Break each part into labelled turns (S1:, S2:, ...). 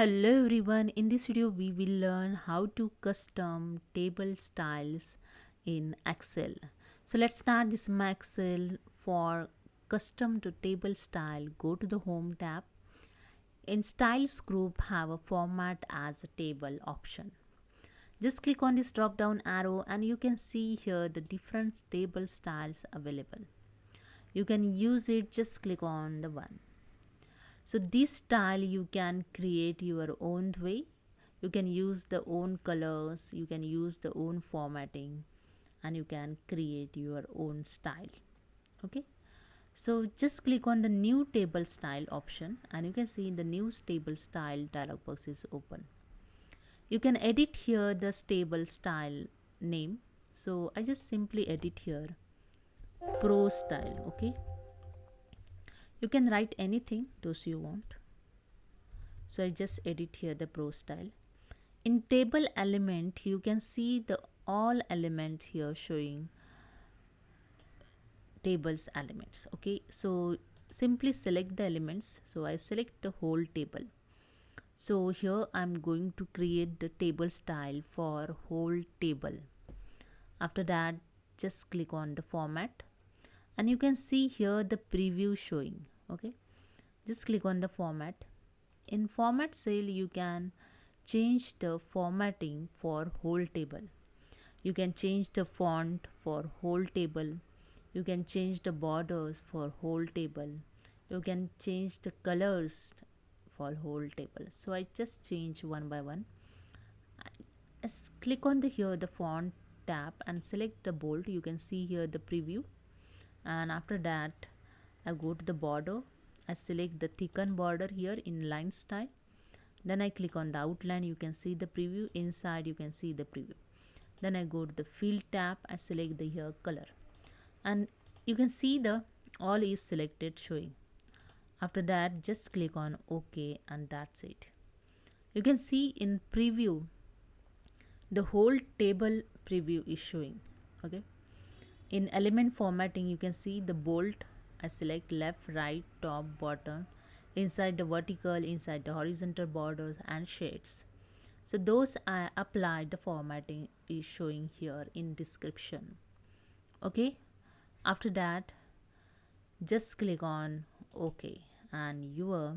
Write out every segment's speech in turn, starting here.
S1: Hello everyone, in this video we will learn how to custom table styles in Excel. So let's start this Excel. For custom to table style, go to the home tab. In styles group, have a format as a table option. Just click on this drop down arrow and you can see here the different table styles available. You can use it, just click on the one. So this style you can create your own way. You can use the own colors, you can use the own formatting, and you can create your own style. Okay, so just click on the new table style option and you can see the new table style dialog box is open. You can edit here the table style name. So I just simply edit here pro style. Okay, you can write anything those you want. So I just edit here the pro style. In table element, you can see the all element here showing tables elements. Okay, so simply select the elements. So I select the whole table. So here I'm going to create the table style for whole table. After that, just click on the format and you can see here the preview showing. Okay, just click on the format. In format cell, you can change the formatting for whole table. You can change the font for whole table. You can change the borders for whole table. You can change the colors for whole table. So I just change one by one. Click on the here the font tab and select the bold. You can see here the preview, and after that I go to the border. I select the thicken border here in line style. Then I click on the outline. You can see the preview. Inside you can see the preview. Then I go to the fill tab. I select the here color and you can see the all is selected showing. After that, just click on OK and that's it. You can see in preview the whole table preview is showing. Okay, in element formatting you can see the bold. I select left, right, top, bottom, inside the vertical, inside the horizontal borders and shades. So those I applied the formatting is showing here in description. Okay, after that just click on OK and your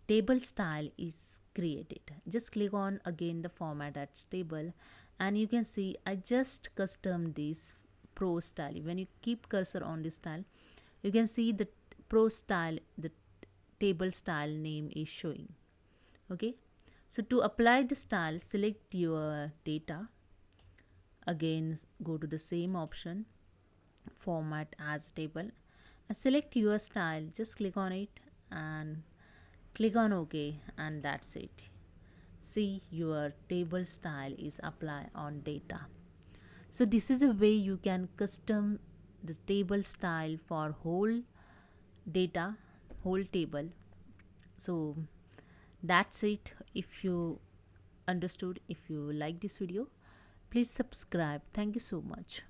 S1: table style is created. Just click on again the format as table and you can see I just custom this pro style. When you keep cursor on this style, you can see the pro style, the table style name is showing. Okay, so to apply the style, select your data. Again, go to the same option, format as table, and select your style. Just click on it and click on OK and that's it. See, your table style is applied on data. So this is a way you can custom the table style for whole data, whole table. So that's it. If you understood, if you like this video, please subscribe. Thank you so much.